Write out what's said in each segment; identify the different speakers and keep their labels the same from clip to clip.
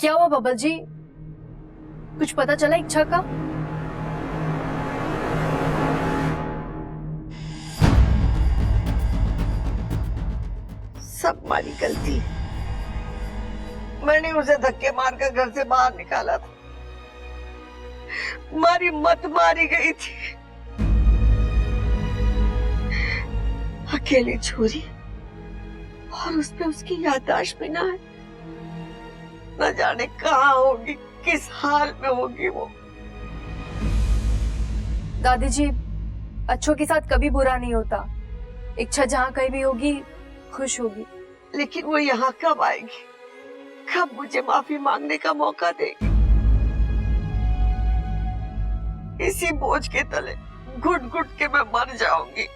Speaker 1: क्या हुआ बबल जी? कुछ पता चला इच्छा का?
Speaker 2: सब हमारी गलती। मैंने उसे धक्के मारकर घर से बाहर निकाला था। मारी मत मारी गई थी। अकेली छोरी और उसपे उसकी याददाश्त भी ना है। न जाने कहाँ होगी, किस हाल में होगी वो।
Speaker 1: दादी जी, अच्छों के साथ कभी बुरा नहीं होता। इच्छा जहाँ कहीं भी होगी खुश होगी।
Speaker 2: लेकिन वो यहाँ कब आएगी? कब मुझे माफी मांगने का मौका देगी? इसी बोझ के तले घुट घुट के मैं मर जाऊंगी।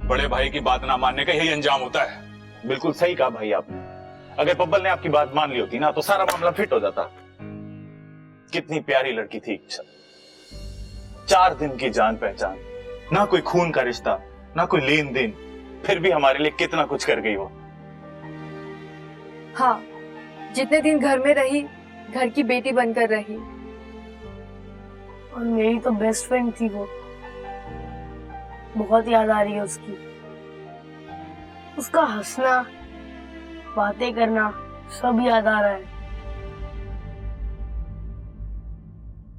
Speaker 3: बड़े भाई की बात ना मानने का यही अंजाम होता है।
Speaker 4: बिल्कुल सही कहा भाई आपने। अगर बब्बल ने आपकी बात मान ली होती ना तो सारा मामला फिट हो जाता। कितनी प्यारी लड़की थी इच्छा। 4 दिन की जान पहचान, ना कोई खून का रिश्ता, ना कोई लेन देन, फिर भी हमारे लिए कितना कुछ कर गई वो।
Speaker 1: हाँ, जितने दिन घर में रही घर की बेटी बनकर रही।
Speaker 5: और मेरी तो बेस्ट फ्रेंड थी वो। बहुत याद आ रही है उसकी। उसका हंसना, बातें करना सब याद आ रहा है।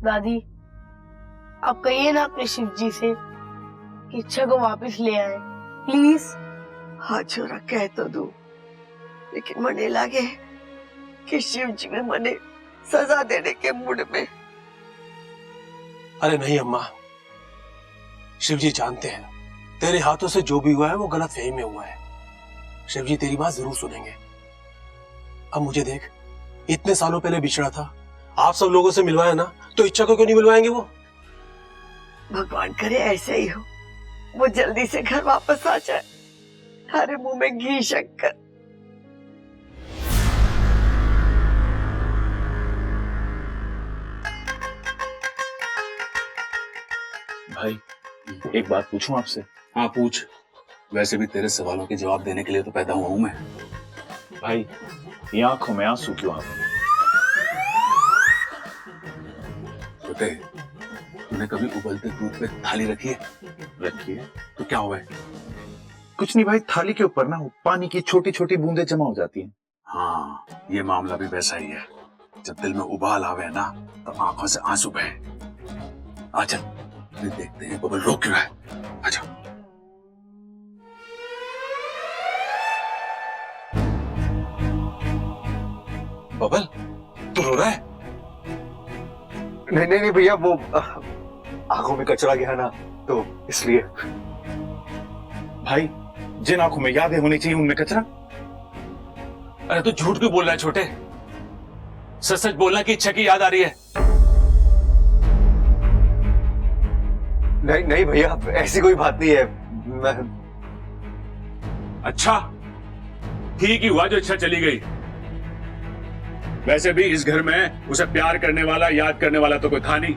Speaker 5: दादी, आप कहिए ना अपने शिव जी से कि इच्छा को वापस ले आए प्लीज।
Speaker 2: हाँ छोरा, कह तो दूं, लेकिन मने लगे कि शिव जी में मने सजा देने के मूड में।
Speaker 6: अरे नहीं अम्मा, शिव जी जानते हैं तेरे हाथों से जो भी हुआ है वो गलत फहमी में हुआ है। शिव जी तेरी बात जरूर सुनेंगे। अब मुझे देख, इतने सालों पहले बिछड़ा था, आप सब लोगों से मिलवाया ना, तो इच्छा को क्यों नहीं मिलवाएंगे वो?
Speaker 2: भगवान करे ऐसे ही हो, वो जल्दी से घर वापस आ जाए। हमारे मुंह में घी शक्कर।
Speaker 4: भाई एक बात पूछूं आपसे?
Speaker 7: हाँ पूछ। वैसे भी तेरे सवालों के जवाब देने के लिए तो पैदा हुआ हूं मैं।
Speaker 4: भाई ये आंखों में आंसू क्यों आ गए?
Speaker 7: छोटे, तूने कभी उबलते दूध पे थाली रखी है?
Speaker 4: रखी है
Speaker 7: तो क्या हुआ है?
Speaker 4: कुछ नहीं भाई, थाली के ऊपर ना पानी की छोटी छोटी बूंदें जमा हो जाती हैं।
Speaker 7: हाँ, ये मामला भी वैसा ही है। जब दिल में उबाल आवे ना तो आंखों से आंसू बहे। आजा, फिर देखते हैं बबल रो क्यों है। आजा। बबल, तू रो रहा है?
Speaker 4: नहीं नहीं नहीं भैया, वो आंखों में कचरा गया ना तो इसलिए। भाई जिन आंखों में यादें होनी चाहिए उनमें कचरा?
Speaker 3: अरे तू झूठ क्यों बोल रहा है छोटे? सच सच बोलना कि इच्छा की याद आ रही है।
Speaker 4: नहीं नहीं भैया, ऐसी कोई बात नहीं है। मैं...
Speaker 3: अच्छा, ठीक ही हुआ जो इच्छा चली गई। वैसे भी इस घर में उसे प्यार करने वाला, याद करने वाला तो कोई था नहीं।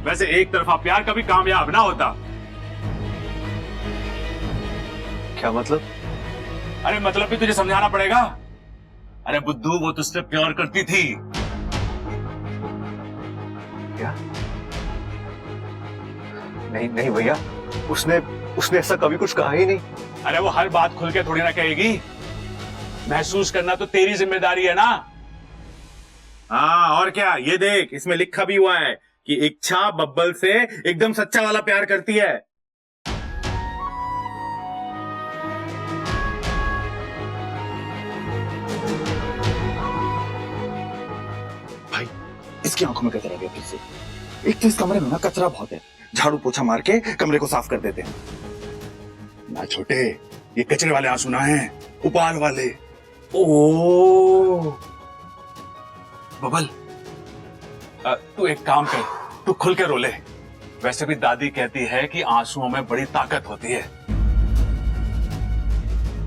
Speaker 3: वैसे एक तरफा प्यार कभी कामयाब ना होता।
Speaker 4: क्या मतलब?
Speaker 3: अरे मतलब भी तुझे समझाना पड़ेगा। अरे बुद्धू, वो तुझसे प्यार करती थी।
Speaker 4: क्या? नहीं नहीं भैया, उसने ऐसा कभी कुछ कहा ही नहीं।
Speaker 3: अरे वो हर बात खुल के थोड़ी ना कहेगी। महसूस करना तो तेरी जिम्मेदारी है ना।
Speaker 4: हाँ और क्या, ये देख इसमें लिखा भी हुआ है कि इच्छा बब्बल से एकदम सच्चा वाला प्यार करती है। भाई इसकी आंखों में कचरा गया फिर से। एक तो इस कमरे में ना कचरा बहुत है, झाड़ू पोछा मार के कमरे को साफ कर देते हैं
Speaker 7: ना छोटे, ये कचरे वाले आंसू ना हैं, उबाल वाले।
Speaker 4: ओ
Speaker 7: बबल,
Speaker 3: तू एक काम कर, तू खुल के रो ले। वैसे भी दादी कहती है कि आंसुओं में बड़ी ताकत होती है।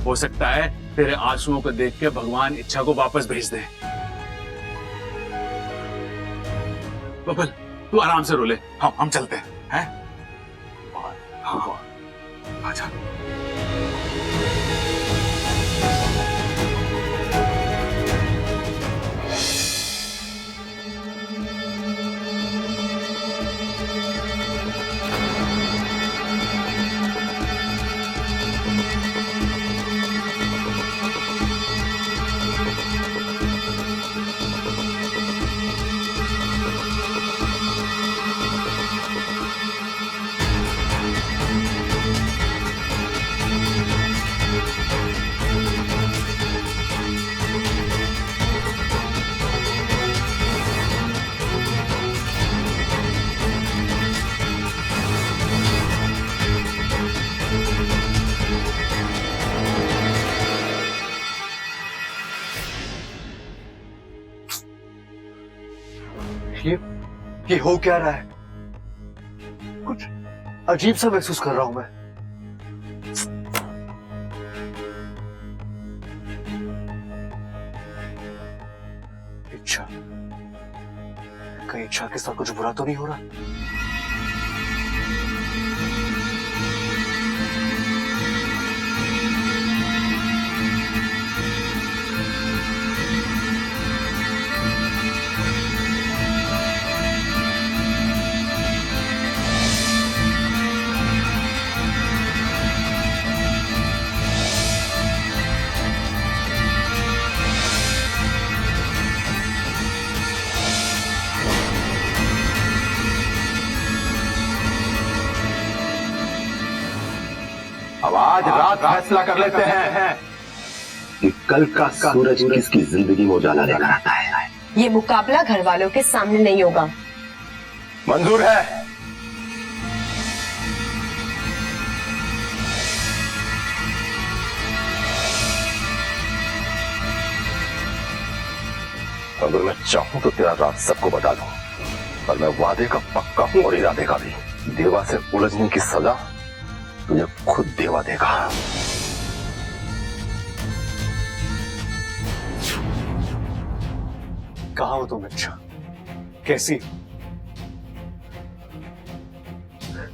Speaker 3: हो सकता है तेरे आंसुओं को देख के भगवान इच्छा को वापस भेज दे। बबल, तू आराम से रो ले। हम चलते हैं, हैं?
Speaker 7: हाँ आजा।
Speaker 8: ये हो क्या रहा है? कुछ अजीब सा महसूस कर रहा हूं मैं। इच्छा, कहीं इच्छा के साथ कुछ बुरा तो नहीं हो रहा?
Speaker 7: अब आज रात फैसला कर लेते हैं कि कल का सूरज किसकी जिंदगी में उजाला लेकर आता है।
Speaker 9: ये मुकाबला घर वालों के सामने नहीं होगा।
Speaker 7: मंजूर है? अगर मैं चाहूं तो तेरा राज सबको बता दूं, पर मैं वादे का पक्का हूं और इरादे का भी। देवा से उलझने की सजा तुझे खुद देवा देगा।
Speaker 8: कहाँ हो तुम इच्छा? कैसी?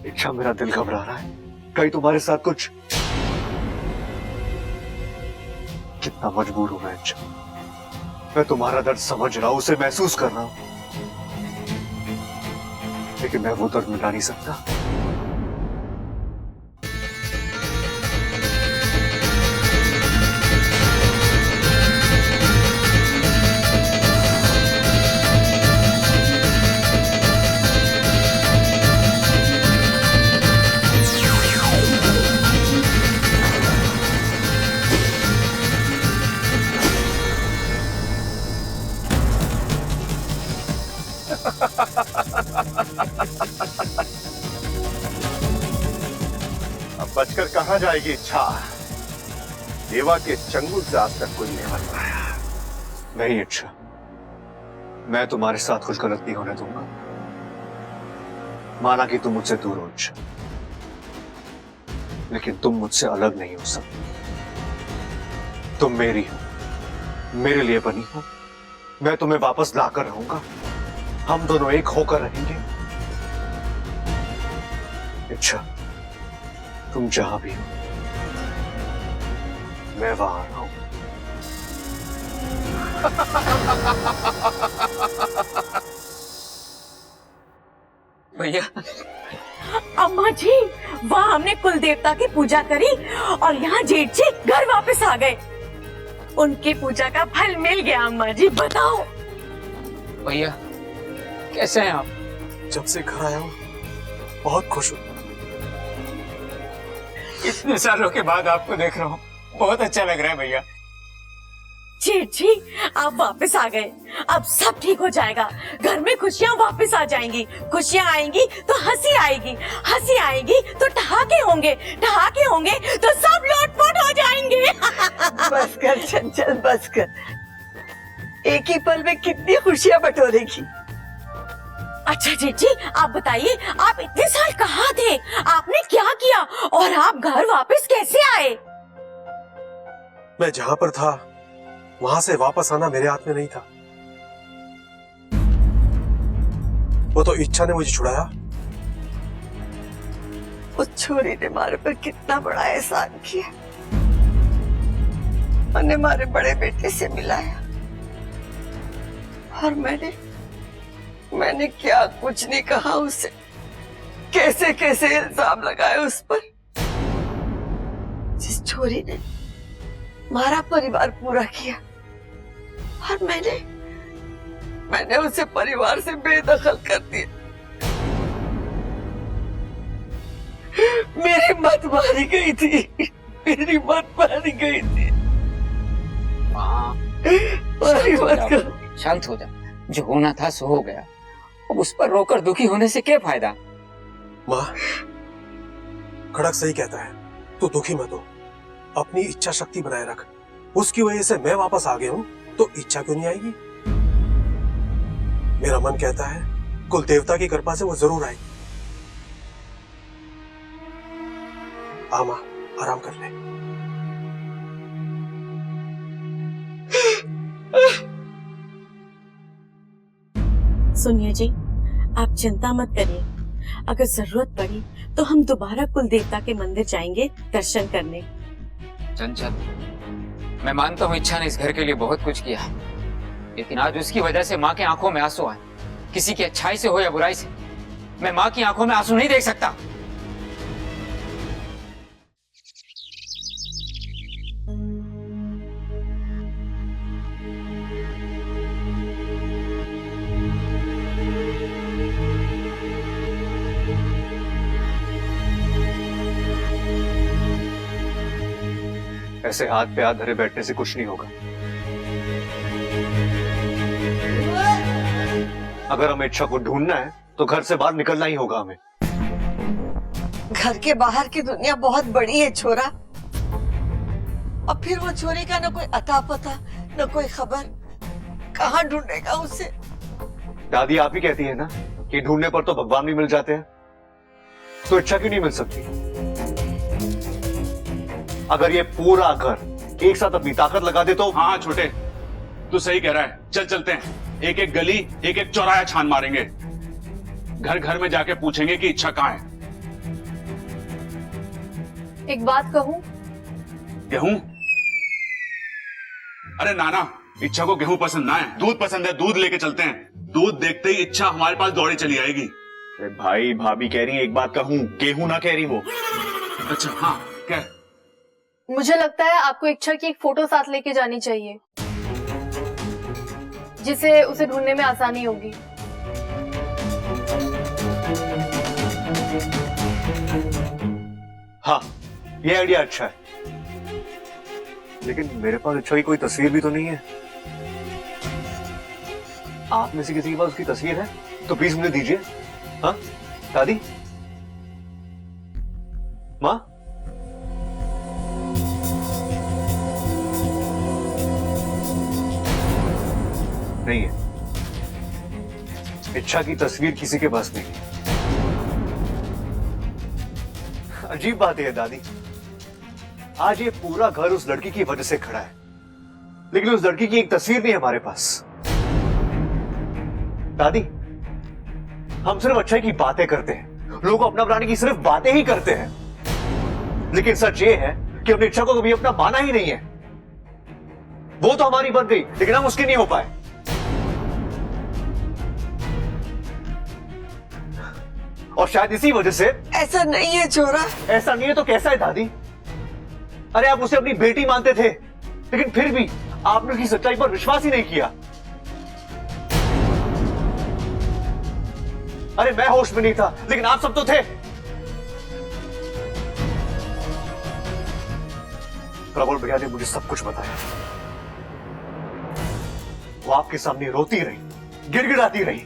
Speaker 8: इच्छा, मेरा दिल घबरा रहा है। कहीं तुम्हारे साथ कुछ? कितना मजबूर हूं मैं इच्छा। मैं तुम्हारा दर्द समझ रहा हूं, उसे महसूस कर रहा हूं, लेकिन मैं वो दर्द मिटा नहीं सकता।
Speaker 7: अब बचकर कहां जाएगी इच्छा? देवा के चंगुल से आज तक कोई नहीं बन पाया।
Speaker 8: नहीं इच्छा, मैं तुम्हारे साथ कुछ गलत नहीं होने दूंगा। माना कि तुम मुझसे दूर हो इच्छा, लेकिन तुम मुझसे अलग नहीं हो सकती। तुम मेरी हो, मेरे लिए बनी हो। मैं तुम्हें वापस लाकर रहूंगा। हम दोनों एक होकर रहेंगे। इच्छा, तुम जहां भी हो, मैं वहां आ रहा हूं।
Speaker 2: भैया,
Speaker 9: अम्मा जी, वहाँ हमने कुल देवता की पूजा करी और यहाँ जेठ जी घर वापस आ गए। उनकी पूजा का फल मिल गया। अम्मा जी बताओ।
Speaker 10: भैया कैसे हैं आप?
Speaker 6: जब से घर आया हूं बहुत खुश हूं।
Speaker 10: इतने सालों के बाद आपको देख रहा हूँ, बहुत अच्छा लग रहा है भैया।
Speaker 9: जेठ जी आप वापस आ गए, अब सब ठीक हो जाएगा। घर में खुशियाँ वापस आ जाएंगी। खुशियाँ आएंगी तो हंसी आएगी, हंसी आएगी तो ठहाके होंगे, ठहाके होंगे तो सब लोटपोट हो जाएंगे।
Speaker 2: बस कर चंचल, बस कर। एक ही पल में कितनी खुशियां बटोरेगी।
Speaker 9: अच्छा जेठ जी आप बताइए, आप इतने साल कहाँ थे? आपने क्या किया और आप घर वापस कैसे आए?
Speaker 6: मैं जहां पर था वहां से वापस आना मेरे हाथ में नहीं था। वो तो इच्छा ने मुझे छुड़ाया।
Speaker 2: उस छोरी ने मारे पर कितना बड़ा एहसान किया, मैंने हमारे बड़े बेटे से मिलाया और मैंने क्या कुछ नहीं कहा उसे, कैसे कैसे इल्जाम लगाए उस पर। जिस छोरी ने हमारा परिवार पूरा किया और मैंने उसे परिवार से बेदखल कर दिया। मेरी मत मारी गई थी, मेरी मत मारी गई थी। मारी मत करो।
Speaker 10: शांत हो जा, जो होना था सो हो गया। अब उस पर रोकर दुखी होने से क्या फायदा।
Speaker 6: माँ, खड़क सही कहता है, तू दुखी मत हो, अपनी इच्छा शक्ति बनाए रख। उसकी वजह से मैं वापस आ गया हूं तो इच्छा क्यों नहीं आएगी? मेरा मन कहता है कुल देवता की कृपा से वो जरूर आएगी। आ माँ, आराम कर ले।
Speaker 9: सुनिए जी, आप चिंता मत करिए। अगर जरूरत पड़ी तो हम दोबारा कुल देवता के मंदिर जाएंगे दर्शन करने।
Speaker 10: चंचल, मैं मानता हूँ इच्छा ने इस घर के लिए बहुत कुछ किया, लेकिन आज उसकी वजह से माँ के आंखों में आंसू आए। किसी की अच्छाई से हो या बुराई से, मैं माँ की आंखों में आंसू नहीं देख सकता।
Speaker 8: ऐसे हाथ पे हाथ धरे बैठने से कुछ नहीं होगा। अगर हमें इच्छा को ढूंढना है तो घर से बाहर निकलना ही होगा हमें।
Speaker 2: घर के बाहर की दुनिया बहुत बड़ी है छोरा, अब फिर वो छोरी का न कोई अता पता न कोई खबर, कहाँ ढूंढेगा उसे?
Speaker 8: दादी आप ही कहती है ना कि ढूंढने पर तो भगवान भी मिल जाते हैं, तो इच्छा क्यों नहीं मिल सकती? अगर ये पूरा घर एक साथ अपनी ताकत लगा दे तो।
Speaker 3: हाँ छोटे, तू सही कह रहा है, चल चलते हैं। एक एक गली, एक एक चौराहा छान मारेंगे, घर घर में जाके पूछेंगे कि इच्छा कहाँ है।
Speaker 1: एक बात कहूं?
Speaker 3: गेहूं? अरे नाना, इच्छा को गेहूं पसंद ना है, दूध पसंद है, दूध लेके चलते हैं। दूध देखते ही इच्छा हमारे पास दौड़ी चली आएगी।
Speaker 8: अरे भाई भाभी कह रही है, एक बात कहूं, गेहूं ना कह रही वो।
Speaker 3: अच्छा हाँ, क्या?
Speaker 1: मुझे लगता है आपको इच्छा की एक फोटो साथ लेके जानी चाहिए, जिससे उसे ढूंढने में आसानी होगी।
Speaker 8: हाँ, ये आइडिया अच्छा है, लेकिन मेरे पास इच्छा की कोई तस्वीर भी तो नहीं है। आप में से किसी के पास उसकी तस्वीर है तो प्लीज मुझे दीजिए। हाँ दादी, माँ, नहीं है, इच्छा की तस्वीर किसी के पास नहीं है। अजीब बात है दादी, आज ये पूरा घर उस लड़की की वजह से खड़ा है, लेकिन उस लड़की की एक तस्वीर नहीं है हमारे पास। दादी, हम सिर्फ अच्छाई की बातें करते हैं, लोग अपना बनाने की सिर्फ बातें ही करते हैं, लेकिन सच ये है कि हमने इच्छा को कभी अपना माना ही नहीं है। वो तो हमारी बन गई, लेकिन हम उसकी नहीं हो पाए। और शायद इसी वजह से।
Speaker 2: ऐसा नहीं है छोरा।
Speaker 8: ऐसा नहीं है तो कैसा है दादी? अरे आप उसे अपनी बेटी मानते थे, लेकिन फिर भी आपने उसकी सच्चाई पर विश्वास ही नहीं किया। अरे मैं होश में नहीं था, लेकिन आप सब तो थे। प्रबल भैया ने मुझे सब कुछ बताया। वो आपके सामने रोती रही, गिड़गिड़ाती रही,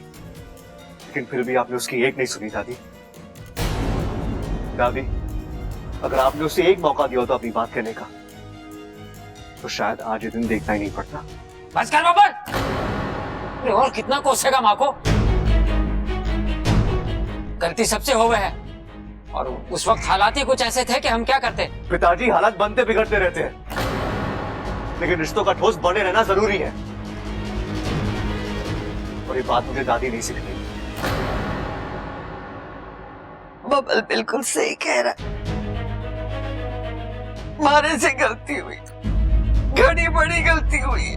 Speaker 8: लेकिन फिर भी आपने उसकी एक नहीं सुनी। दादी, दादी, अगर आपने उसे एक मौका दिया होता अपनी बात कहने का, तो शायद आज ये दिन देखना ही नहीं पड़ता।
Speaker 10: बस कर बब्बर, और कितना कोसेगा माँ को? गलती सबसे हो गए है, और उस वक्त हालात ही कुछ ऐसे थे कि हम क्या करते।
Speaker 8: पिताजी, हालात बनते बिगड़ते रहते हैं, लेकिन रिश्तों का ठोस बने रहना जरूरी है, और ये बात मुझे दादी नहीं सिखाई।
Speaker 2: बबल बिल्कुल सही कह रहा। मारे से गलती हुई, घड़ी बड़ी गलती हुई।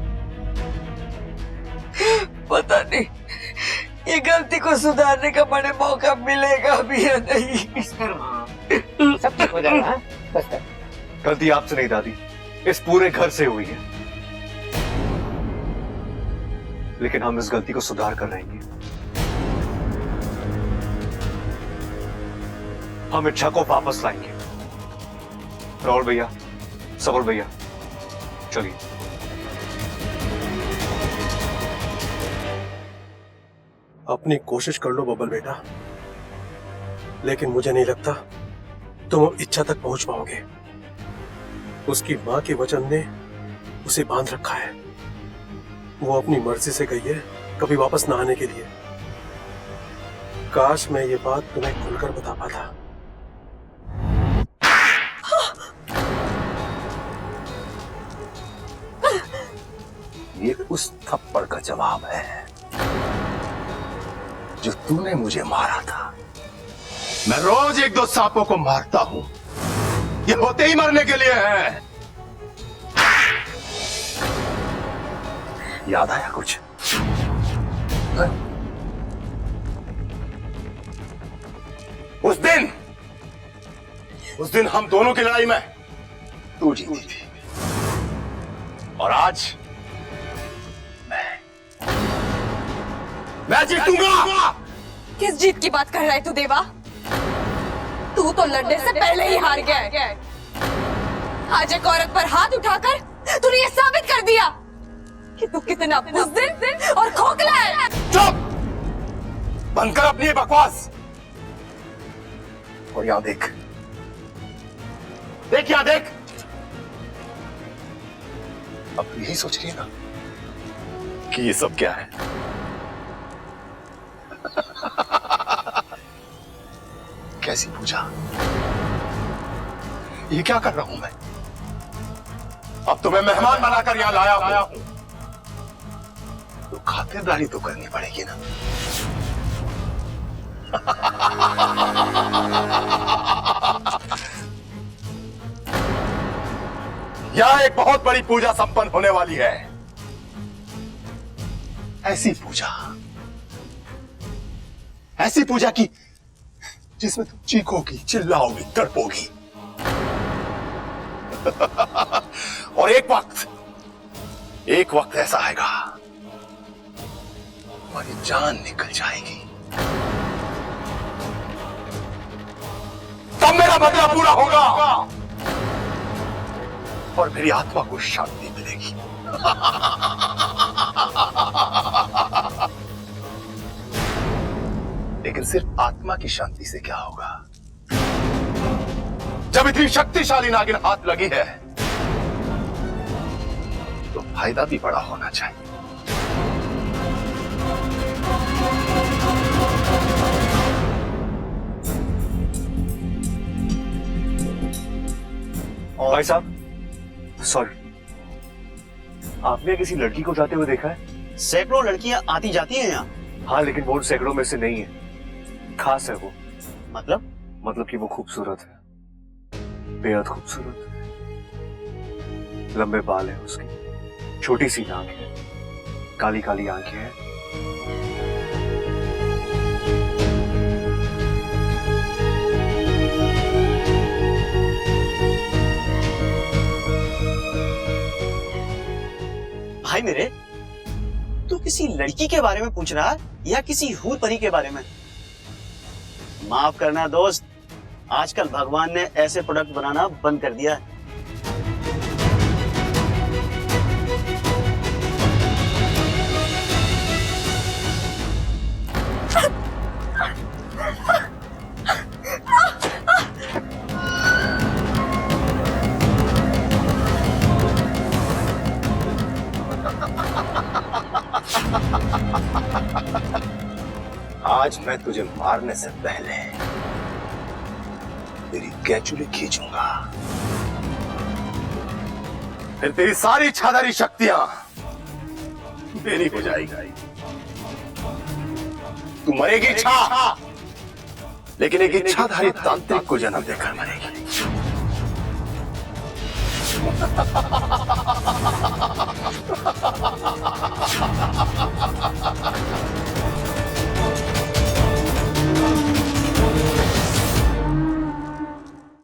Speaker 2: पता नहीं ये गलती को सुधारने का बड़े मौका मिलेगा भी या नहीं।
Speaker 10: सब ठीक हो जाएगा। हाँ? बस कर।
Speaker 8: गलती आपसे नहीं दादी, इस पूरे घर से हुई है, लेकिन हम इस गलती को सुधार कर रहेंगे। हम इच्छा को वापस लाएंगे। राहुल भैया, सबल भैया, चलिए।
Speaker 6: अपनी कोशिश कर लो बबल बेटा, लेकिन मुझे नहीं लगता तुम अब इच्छा तक पहुंच पाओगे। उसकी मां के वचन ने उसे बांध रखा है। वो अपनी मर्जी से गई है कभी वापस ना आने के लिए। काश मैं ये बात तुम्हें खुलकर बता पाता।
Speaker 7: ये उस थप्पड़ का जवाब है जो तूने मुझे मारा था। मैं रोज एक दो सांपों को मारता हूं, ये होते ही मरने के लिए है। याद आया कुछ? उस दिन हम दोनों की लड़ाई में तू जीती थी, और आज मैं जीतूंगा।
Speaker 9: किस जीत की बात कर रहा है तू देवा? तू तो लड़ने से पहले ही हार गया है। आज एक औरत पर हाथ उठाकर तूने ये साबित कर दिया कि तू कितना बुज़दिल और खोखला है।
Speaker 7: चुप! बंद कर अपनी ये बकवास और यहां देख, देख यहां देख। अब तू यही सोच रही है ना कि ये सब क्या है? कैसी पूजा? ये क्या कर रहा हूं मैं? अब तुम्हें मेहमान बनाकर यहां लाया हूं, तो खातिरदारी तो करनी पड़ेगी ना। यहां एक बहुत बड़ी पूजा संपन्न होने वाली है। ऐसी पूजा की जिसमें तुम चीखोगी, चिल्लाओगी, तड़पोगी। और एक वक्त ऐसा आएगा तुम्हारी जान निकल जाएगी, तब मेरा बदला पूरा होगा और मेरी आत्मा को शांति मिलेगी। लेकिन सिर्फ आत्मा की शांति से क्या होगा? जब इतनी शक्तिशाली नागिन हाथ लगी है तो फायदा भी बड़ा होना चाहिए।
Speaker 8: भाई साहब, सॉरी, आपने किसी लड़की को जाते हुए देखा है?
Speaker 11: सैकड़ों लड़कियां आती जाती हैं यहाँ।
Speaker 8: हाँ, लेकिन वो उन सैकड़ों में से नहीं है, खास है वो।
Speaker 11: मतलब
Speaker 8: कि वो खूबसूरत है, बेहद खूबसूरत है। लंबे बाल है उसके, छोटी सी नाक है, काली काली आंखें हैं।
Speaker 11: भाई मेरे, तू किसी लड़की के बारे में पूछ रहा है या किसी हूर परी के बारे में? माफ करना दोस्त, आजकल भगवान ने ऐसे प्रोडक्ट बनाना बंद कर दिया है।
Speaker 7: आज मैं तुझे मारने से पहले तेरी कैचुली खींचूंगा, फिर तेरी सारी छादारी शक्तियां मेरी हो जाएगी। तू मरेगी छा,
Speaker 6: लेकिन एक इच्छाधारी तांत्रिक को जन्म देकर मरेगी।